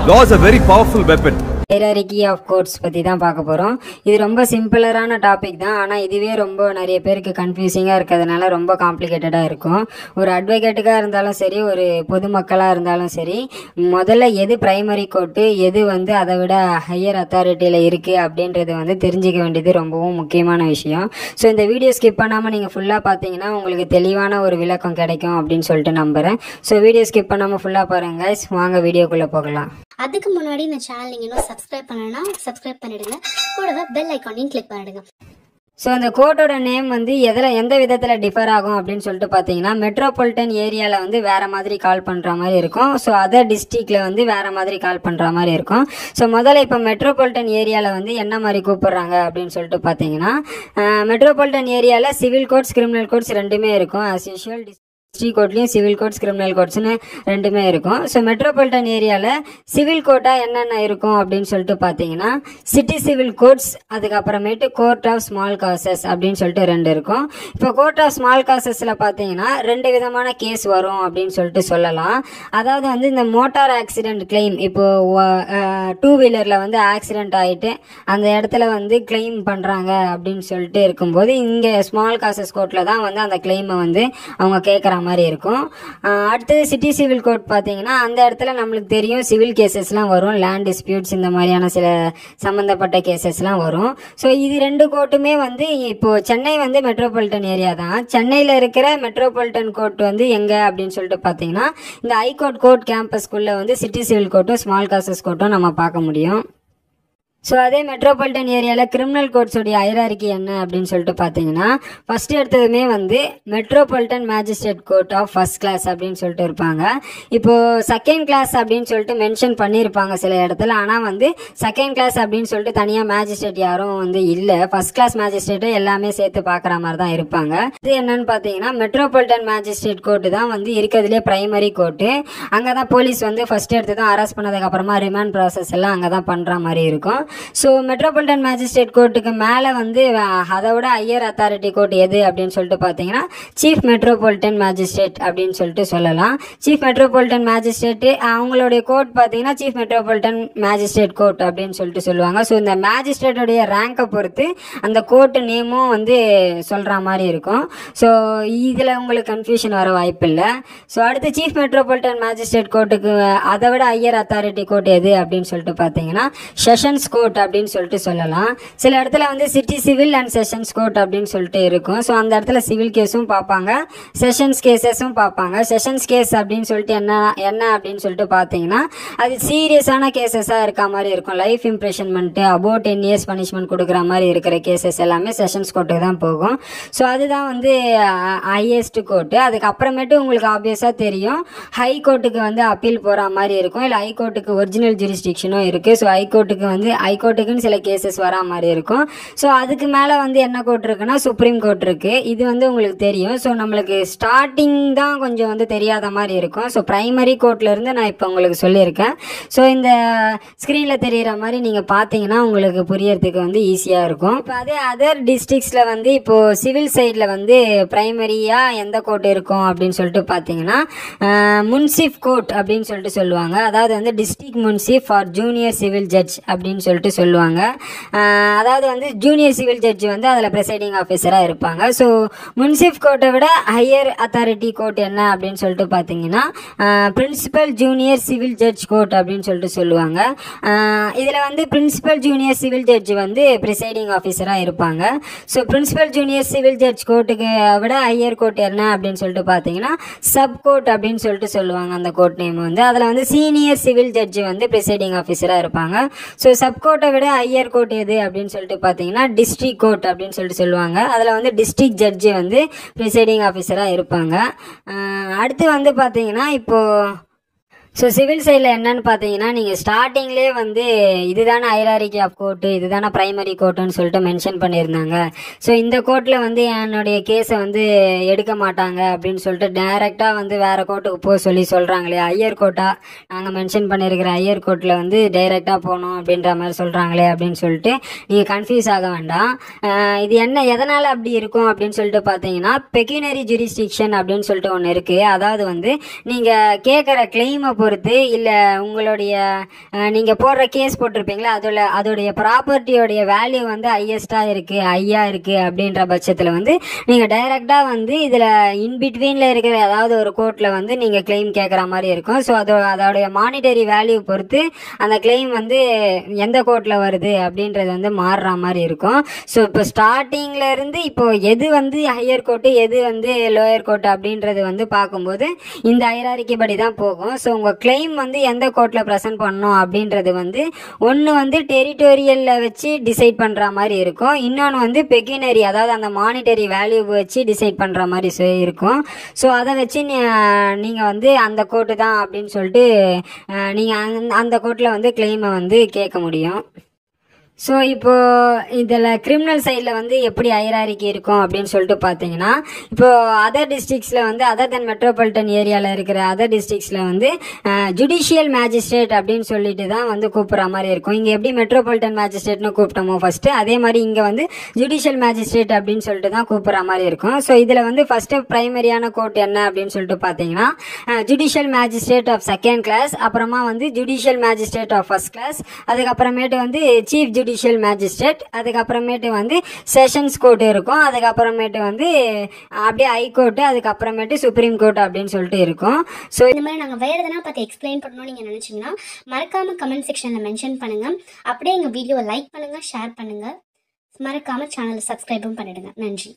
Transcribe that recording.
Law is a very powerful weapon. Hierarchy of courts பற்றி தான் பார்க்க போகிறோம். இது ரொம்ப சிம்பிளரான டாபிக் தான், ஆனால் இதுவே ரொம்ப நிறைய பேருக்கு கன்ஃபியூசிங்காக இருக்கிறதுனால ரொம்ப காம்ப்ளிகேட்டடாக இருக்கும். ஒரு அட்வொகேட்டுக்காக இருந்தாலும் சரி, ஒரு பொதுமக்களாக இருந்தாலும் சரி, முதல்ல எது பிரைமரி கோர்ட்டு, எது அதை விட ஹையர் அத்தாரிட்டியில் இருக்குது அப்படின்றது தெரிஞ்சிக்க வேண்டியது ரொம்பவும் முக்கியமான விஷயம். ஸோ இந்த வீடியோ ஸ்கிப் பண்ணாமல் நீங்கள் ஃபுல்லாக பார்த்தீங்கன்னா உங்களுக்கு தெளிவான ஒரு விளக்கம் கிடைக்கும் அப்படின்னு சொல்லிட்டு நம்புகிறேன். ஸோ வீடியோ ஸ்கிப் பண்ணாமல் ஃபுல்லாக பாருங்க. வாங்க வீடியோக்குள்ளே போகலாம். அதுக்கு முன்னாடி இந்த சேனல் நீங்கள் இன்னும் சப்ஸ்கிரைப் பண்ணணும்னா சப்ஸ்கிரைப் பண்ணிடுங்க. கூடவே பெல் ஐக்கானையும் கிளிக் பண்ணிடுங்க. ஸோ அந்த கோர்ட்டோட நேம் எந்த விதத்தில் டிஃபர் ஆகும் அப்படின்னு சொல்லிட்டு பார்த்தீங்கன்னா, மெட்ரோபாலிட்டன் ஏரியாவில் வேறு மாதிரி கால் பண்ணுற மாதிரி இருக்கும். ஸோ அதர் டிஸ்ட்ரிக்டில் வேறு மாதிரி கால் பண்ணுற மாதிரி இருக்கும். ஸோ முதல்ல இப்போ மெட்ரோபாலிட்டன் ஏரியாவில் என்ன மாதிரி கூப்பிட்றாங்க அப்படின்னு சொல்லிட்டு பார்த்தீங்கன்னா, மெட்ரோபாலிட்டன் ஏரியாவில் சிவில் கோர்ட்ஸ், கிரிமினல் கோர்ட்ஸ் ரெண்டுமே இருக்கும். ஆஸ் யூஷுவல் டிஸ்ட்ரிக்ட் கோர்ட்லையும் சிவில் கோர்ட்ஸ், கிரிமினல் கோர்ட்ஸ்னு ரெண்டுமே இருக்கும். ஸோ மெட்ரோபாலிட்டன் ஏரியாவில் சிவில் கோர்ட்டாக என்னென்ன இருக்கும் அப்படின்னு சொல்லிட்டு பார்த்தீங்கன்னா, சிட்டி சிவில் கோர்ட்ஸ், அதுக்கப்புறமேட்டு கோர்ட் ஆஃப் ஸ்மால் காசஸ் அப்படின்னு சொல்லிட்டு ரெண்டு இருக்கும். இப்போ கோர்ட் ஆஃப் ஸ்மால் காசஸில் பார்த்தீங்கன்னா ரெண்டு விதமான கேஸ் வரும் அப்படின்னு சொல்லிட்டு சொல்லலாம். அதாவது இந்த மோட்டார் ஆக்சிடென்ட் கிளைம், இப்போ டூ வீலரில் ஆக்சிடென்ட் ஆகிட்டு அந்த இடத்துல கிளைம் பண்ணுறாங்க அப்படின்னு சொல்லிட்டு இருக்கும்போது, இங்கே ஸ்மால் காசஸ் கோர்ட்டில் தான் அந்த கிளைமை அவங்க கேட்குறாங்க மாதிரி இருக்கும். அடுத்தது சிட்டி சிவில் கோர்ட் பார்த்தீங்கன்னா, அந்த இடத்துல நம்மளுக்கு தெரியும் சிவில் கேசஸ்லாம் வரும், லேண்ட் டிஸ்பியூட்ஸ் இந்த மாதிரியான சில சம்மந்தப்பட்ட கேசஸ்லாம் வரும். ஸோ இது ரெண்டு கோர்ட்டுமே இப்போ சென்னை மெட்ரோபாலிட்டன் ஏரியா தான். சென்னையில் இருக்கிற மெட்ரோபாலிட்டன் கோர்ட் எங்கே அப்படின்னு சொல்லிட்டு பார்த்தீங்கன்னா, இந்த ஹைகோர்ட் கோர்ட் கேம்பஸ்குள்ளே சிட்டி சிவில் கோர்ட்டும் ஸ்மால் காசஸ் கோர்ட்டும் நம்ம பார்க்க முடியும். ஸோ அதே மெட்ரோபாலிட்டன் ஏரியாவில் கிரிமினல் கோர்ட்ஸோடைய ஹைரார்கி என்ன அப்படின்னு சொல்லிட்டு பார்த்தீங்கன்னா, ஃபர்ஸ்ட் எடுத்ததுமே metropolitan magistrate court of first class அப்படின்னு சொல்லிட்டு இருப்பாங்க. இப்போது செகண்ட் கிளாஸ் அப்படின்னு சொல்லிட்டு மென்ஷன் பண்ணியிருப்பாங்க சில இடத்துல. ஆனால் செகண்ட் கிளாஸ் அப்படின்னு சொல்லிட்டு தனியாக மேஜிஸ்ட்ரேட் யாரும் இல்லை. ஃபர்ஸ்ட் கிளாஸ் மேஜிஸ்ட்ரேட்டை எல்லாமே சேர்த்து பார்க்குற மாதிரி தான் இருப்பாங்க. இது என்னன்னு பார்த்தீங்கன்னா, மெட்ரோபாலிட்டன் மேஜிஸ்ட்ரேட் கோர்ட்டு தான் இருக்கிறதுலே பிரைமரி கோர்ட்டு. அங்கே தான் போலீஸ் ஃபர்ஸ்ட் எடுத்து தான் அரெஸ்ட் பண்ணதுக்கப்புறமா ரிமாண்ட் ப்ராசஸ் எல்லாம் அங்கே தான் பண்ணுற மாதிரி இருக்கும். ஸோ மெட்ரோபாலிட்டன் மேஜிஸ்ட்ரேட் கோர்ட்டுக்கு மேலே அதை விட ஹையர் அத்தாரிட்டி கோர்ட் எது அப்படின்னு சொல்லிட்டு பார்த்தீங்கன்னா, சீஃப் மெட்ரோபாலிட்டன் மேஜிஸ்ட்ரேட் அப்படின்னு சொல்லிட்டு சொல்லலாம். சீஃப் மெட்ரோபாலிட்டன் மேஜிஸ்ட்ரேட் அவங்களுடைய கோர்ட் பார்த்தீங்கன்னா சீஃப் மெட்ரோபாலிட்டன் மேஜிஸ்ட்ரேட் கோர்ட் அப்படின்னு சொல்லிட்டு சொல்லுவாங்க. ஸோ இந்த மேஜிஸ்ட்ரேட்டுடைய ரேங்கை பொறுத்து அந்த கோர்ட்டு நேமும் சொல்கிற மாதிரி இருக்கும். ஸோ இதில் உங்களுக்கு கன்ஃபியூஷன் வர வாய்ப்பு இல்லை. ஸோ அடுத்து சீஃப் மெட்ரோபாலிட்டன் மேஜிஸ்ட்ரேட் கோர்ட்டுக்கு அதை விட ஹையர் அத்தாரிட்டி கோர்ட் எது அப்படின்னு சொல்லிட்டு பார்த்தீங்கன்னா, செஷன்ஸ் கோர்ட் அப்படின்னு சொல்லிட்டு சொல்லலாம். சில இடத்துல city civil and sessions court அப்படின்னு சொல்லிட்டு இருக்கும். ஸோ அந்த இடத்துல சிவில் கேஸும் பார்ப்பாங்க, செஷன்ஸ் கேசஸும் பார்ப்பாங்க. செஷன்ஸ் கேஸ் அப்படின்னு சொல்லிட்டு என்ன அப்படின்னு சொல்லிட்டு பார்த்தீங்கன்னா, அது சீரியஸான கேசஸாக இருக்க மாதிரி இருக்கும். லைஃப் இம்ப்ரெஷன்மெண்ட்டு, அபோவ் 10 years பனிஷ்மெண்ட் கொடுக்குற மாதிரி இருக்கிற கேசஸ் எல்லாமே செஷன்ஸ் கோர்ட்டுக்கு தான் போகும். ஸோ அதுதான் ஹையஸ்ட் கோர்ட்டு. அதுக்கப்புறமேட்டு உங்களுக்கு ஆப்வியஸாக தெரியும் ஹை கோர்ட்டுக்கு அப்பீல் போகிற மாதிரி இருக்கும். இல்லை ஹை கோர்ட்டுக்கு ஒரிஜினல் ஜூரிஸ்டிக்ஷனும் இருக்குது. ஸோ ஹைகோர்ட்டுக்குன்னு சில கேசஸ் வரா மாதிரி இருக்கும். ஸோ அதுக்கு மேலே என்ன கோர்ட் இருக்குன்னா சுப்ரீம் கோர்ட் இருக்குது. இது உங்களுக்கு தெரியும். ஸோ நம்மளுக்கு ஸ்டார்டிங் தான் கொஞ்சம் தெரியாத மாதிரி இருக்கும். ஸோ பிரைமரி கோர்ட்லேருந்து நான் இப்போ உங்களுக்கு சொல்லியிருக்கேன். ஸோ இந்த ஸ்க்ரீனில் தெரிகிற மாதிரி நீங்கள் பார்த்தீங்கன்னா உங்களுக்கு புரியறதுக்கு ஈஸியாக இருக்கும். இப்போ அதே அதர் டிஸ்ட்ரிக்ஸில் இப்போது சிவில் சைடில் பிரைமரியாக எந்த கோர்ட் இருக்கும் அப்படின்னு சொல்லிட்டு பார்த்தீங்கன்னா, முன்சிஃப் கோர்ட் அப்படின்னு சொல்லிட்டு சொல்லுவாங்க. அதாவது district munsif for junior civil judge அப்படின்னு சொல்லிட்டு சொல்லுவாங்க. அதாவது ஜூனியர் சிவில் ஜட்ஜ் அதில் ப்ரிசைடிங் ஆஃபீஸராக இருப்பாங்க. ஸோ முன்சிஃப் கோர்ட்டை விட ஹையர் அத்தாரிட்டி கோர்ட் என்ன அப்படின்னு சொல்லிட்டு பார்த்தீங்கன்னா, principal junior civil judge court அப்படின்னு சொல்லிட்டு சொல்லுவாங்க. இதில் principal junior civil judge presiding ஆஃபீஸராக இருப்பாங்க. So principal junior civil judge கோர்ட்டுக்கு விட ஹையர் கோர்ட் என்ன அப்படின்னு சொல்லிட்டு பார்த்தீங்கன்னா, சப் கோர்ட் அப்படின்னு சொல்லிட்டு சொல்லுவாங்க. அந்த கோர்ட் நேம் அதில் சீனியர் சிவில் ஜட்ஜ் ப்ரிசைடிங் ஆஃபீஸராக இருப்பாங்க. ஸோ சப்கோர்ட்டை விட ஹையர் கோர்ட் எது அப்படின்னு சொல்லிட்டு பார்த்தீங்கன்னா, டிஸ்ட்ரிக்ட் கோர்ட் அப்படின்னு சொல்லிட்டு சொல்லுவாங்க. அதில் டிஸ்ட்ரிக்ட் ஜட்ஜு ப்ரிசைடிங் ஆஃபீஸராக இருப்பாங்க. அடுத்து பார்த்தீங்கன்னா இப்போது ஸோ சிவில் சைடில் என்னன்னு பார்த்தீங்கன்னா, நீங்கள் ஸ்டார்டிங்லேயே இதுதானே ஹைரார்கி ஆஃப் கோர்ட்டு, இதுதானே பிரைமரி கோர்ட்டுன்னு சொல்லிட்டு மென்ஷன் பண்ணியிருந்தாங்க. ஸோ இந்த கோர்ட்டில் என்னுடைய கேஸை எடுக்க மாட்டாங்க அப்படின்னு சொல்லிட்டு டைரெக்டாக வேறு கோர்ட்டுக்கு போக சொல்கிறாங்களே, ஹையர் கோர்ட்டாக நாங்கள் மென்ஷன் பண்ணியிருக்கிற ஹையர் கோர்ட்டில் டைரெக்டாக போகணும் அப்படின்ற மாதிரி சொல்கிறாங்களே அப்படின்னு சொல்லிட்டு நீங்கள் கன்ஃபியூஸ் ஆக வேண்டாம். இது எதனால் அப்படி இருக்கும் அப்படின்னு சொல்லிட்டு பார்த்தீங்கன்னா, பெக்யூனரி ஜூரிஸ்டிக்ஷன் அப்படின்னு சொல்லிட்டு ஒன்று இருக்குது. அதாவது நீங்கள் கேட்குற கிளைமை பொறுத்து இல்லை உங்களுடைய நீங்கள் போடுற கேஸ் போட்டிருப்பீங்களா அதோடைய ப்ராப்பர்ட்டியோடைய வேல்யூ வந்து ஹையஸ்ட்டாக இருக்குது ஹையாக இருக்குது அப்படின்ற பட்சத்தில் வந்து நீங்கள் டைரெக்டாக வந்து இதில் இன்பிட்வீனில் இருக்கிற ஏதாவது ஒரு கோர்ட்டில் வந்து நீங்கள் கிளைம் கேட்குற மாதிரி இருக்கும். ஸோ அதோடைய மானிட்டரி வேல்யூ பொறுத்து அந்த கிளைம் வந்து எந்த கோர்ட்டில் வருது அப்படின்றது வந்து மாறுற மாதிரி இருக்கும். ஸோ இப்போ ஸ்டார்டிங்கில் இருந்து இப்போ எது வந்து ஹையர் கோர்ட்டு எது வந்து லோயர் கோர்ட்டு அப்படின்றது வந்து பார்க்கும்போது இந்த ஹைரார்கி படி தான் போகும். ஸோ உங்கள் கிளைம் வந்து எந்த கோர்ட்டில் ப்ரெசென்ட் பண்ணணும் அப்படின்றது வந்து ஒன்று வந்து டெரிட்டோரியலில் வச்சு டிசைட் பண்ணுற மாதிரி இருக்கும், இன்னொன்று வந்து பெக்யூனரி அதாவது அந்த மானிட்டரி வேல்யூ வச்சு டிசைட் பண்ணுற மாதிரி இருக்கும். ஸோ அதை வச்சு நீங்கள் வந்து அந்த கோர்ட்டு தான் அப்படின்னு சொல்லிட்டு நீங்கள் அந்த கோர்ட்டில் வந்து கிளைமை வந்து கேட்க முடியும். ஸோ இப்போது இதில் கிரிமினல் சைடில் வந்து எப்படி ஹைரார்கி இருக்கும் அப்படின்னு சொல்லிட்டு பார்த்தீங்கன்னா, இப்போது அதர் டிஸ்ட்ரிக்ஸில் வந்து அதர் தென் மெட்ரோபாலிட்டன் ஏரியாவில் இருக்கிற அதர் டிஸ்ட்ரிக்ஸில் வந்து ஜுடிஷியல் மேஜிஸ்ட்ரேட் அப்படின்னு சொல்லிட்டு தான் வந்து கூப்பிட்ற மாதிரி இருக்கும். இங்கே எப்படி மெட்ரோபாலிட்டன் மேஜிஸ்ட்ரேட்னு கூப்பிட்டோமோ ஃபஸ்ட்டு, அதே மாதிரி இங்கே வந்து ஜுடிஷியல் மேஜிஸ்ட்ரேட் அப்படின்னு சொல்லிட்டு தான் கூப்பிட்ற மாதிரி இருக்கும். ஸோ இதில் வந்து ஃபஸ்ட்டு ப்ரைமரியான கோர்ட் என்ன அப்படின்னு சொல்லிட்டு பார்த்தீங்கன்னா, judicial magistrate of second class, அப்புறமா வந்து judicial magistrate of first class, அதுக்கப்புறமேட்டு வந்து சீஃப் ஜுடிஷியல் மேஜிஸ்ட்ரேட், அதுக்கப்புறமேட்டு வந்து செஷன்ஸ் கோர்ட் இருக்கும், அதுக்கப்புறமேட்டு வந்து அப்படியே ஹை கோர்ட்டு, அதுக்கப்புறமேட்டு சுப்ரீம் கோர்ட் அப்படின்னு சொல்லிட்டு இருக்கும். ஸோ இந்த மாதிரி நாங்கள் வேறு எதனா பார்த்து எக்ஸ்பிளைன் பண்ணணும்னு நீங்கள் நினச்சிங்கன்னா மறக்காமல் கமெண்ட் செக்ஷனில் மென்ஷன் பண்ணுங்கள். அப்படியே எங்கள் வீடியோவை லைக் பண்ணுங்கள், ஷேர் பண்ணுங்கள், மறக்காமல் சேனலை சப்ஸ்கிரைபும் பண்ணிடுங்க. நன்றி.